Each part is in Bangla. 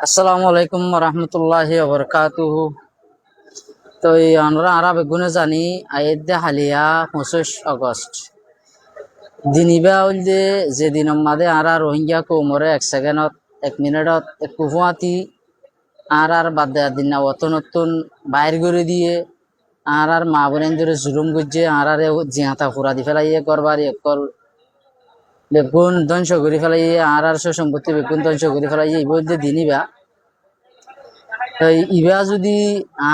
আসসালামু আলাইকুম রহমতুল্লাহি ওবরকাতুহু। তো আমরা আরব বেগুনে জানি আয়েদে হালিয়া 25 আগস্ট দিনিবা হইলে যে দিন মাদে আরা রোহিঙ্গা কোমরে 1 সেকেন্ডত 1 মিনিটত এক কুফুয়াতি আর বাদ দেওয়ার দিন না অত নতুন বাইর করে দিয়ে আর মা বোনের ধরে জুলুম গুজে আর জিহাতা ফুরা দি ফেলাইয়ে করবার একল বেগুন ধ্বংস করে ফেলাইয়ে আর সম্পত্তি বেগুন ধ্বংস করে ফেলাইয়ে এই বলতে দিনিবা। ইবা যদি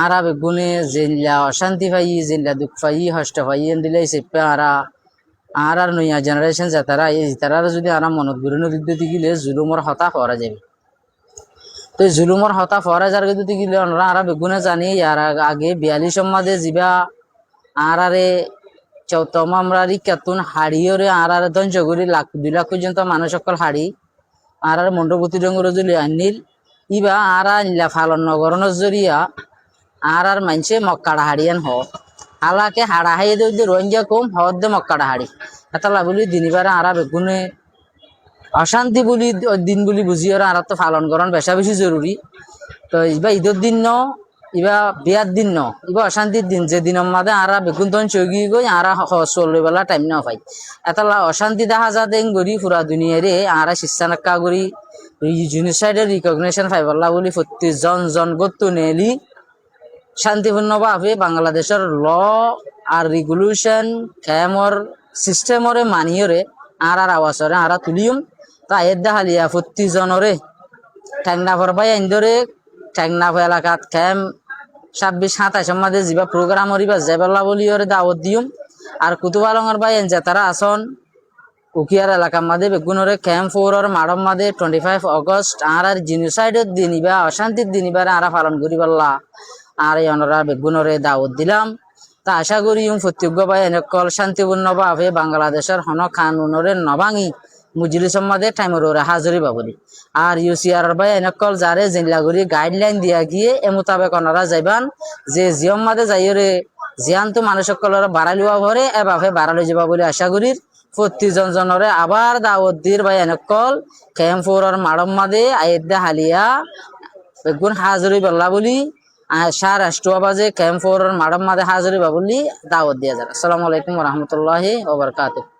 আরা বেগুনে জেনলা অশান্তি পাই জেনলা দুঃখ পাই কষ্ট পাই দিলে সেপে আর নয়া জেনারেশন তারা যদি আরা মনত গুরুন দিতে গেলে জুলুমর হতা পরা যাবে। তো জুলুমর হতা পরা যার দিতে গেলে আমরা আরা বেগুনে জানি আর আগে 42 মাদে যা আরে চৌতম আমরা রিকাতুন হাড়িওরে আর ধ্বংস করি 2 লাখ পর্যন্ত মানুষ সকল হাড়ি আর মন্ডপতি রঙের যদি আনিল ইবা আর নিলা ফালন নগরণের জরিয়া আর মানছে মক্কাড়া হাড়িয়ান হালাকে হাড়া হাইয়ে দে রোহিঙ্গা কম হওয়ার দে মক্কাড়া হাড়ি এতলা বলি দিনিবার আর বেগুনে অশান্তি বলি দিন বলি বুঝি আর তো পালন করন বেশা বেশি জরুরি। তো ইবা ঈদের দিন ন ইবা বিয়ার দিন ন ইবা অশান্তির দিন যে দিন মাদে আর বেগুন তখন চগি গই আর চলবে বেলা টাইম না পাই এতলা অশান্তি দেখা যা দেন গড়ি পুরা দুনিয়ারে আর শিক্ষানাক্কা করি জেনোসাইডের রিকগনিশন পাইবলা বলি প্রতি জন গত্তু নেলি শান্তিপূর্ণভাবে বাংলাদেশের ল আর রেগুলেশন ক্যামর সিস্টেমরে মানিয়রে আর আওয়াজরে আর তুলিয়ম তা এর দেখালিয়া প্রতি জনরে ঠ্যাংনাফর ভাই আইন্দরে ঠ্যাংনাফ এলাকাত ক্যাম 26-27 মাঝে যা প্রোগ্রাম হরিবা জেবেলা বলি ওরে দাওয়াত দিয়ম আর কুতুবালঙর ভাই এনজে তারা আসন উকিয়ার এলাকার মাঝে বেগুনরে ক্যাম্প ফোরের মাডম মাঝে 25 আগস্ট আর জেনোসাইডের দিন ইবা অশান্তির দিন ইবারে আর পালন করি পারলা আর অনরা বেগুনরে দাওয়াত দিলাম। তা আশা করি প্রত্যেক ভাই এনেকল শান্তিপূর্ণভাবে বাংলাদেশের হন কানুনরে নভাঙি মুজলিসের মাঝে টাইমের ওরে হাজরি পাবলি আর ইউসিআর ভাই এনেকল যারে জেনলা করি গাইডলাইন দিয়া গিয়ে এ মোতাবেক ওনারা যাইবান যে জিয়ম মাঝে যাইরে জিয়ান তো মানুষ সকলের বাড়াই লওয়া ভরে এভাবে বাড়ালে যাবা বলে আশা করি প্রতি জনরে আবার দাওয়াত দির ভাই এনেকল ক্যাম্প ফোরের মাডম মাঝে আয়েদে হালিয়া বেগুন হাজরি পাল্লা বলি সার রাষ্ট্রবাজে ক্যাম্প ফোরের মাডম মাঝে হাজরি বা বলি দাওয়াত দিয়া যায়। আসসালামু আলাইকুম রহমতুল্লাহি ওয়া বারাকাতুহু।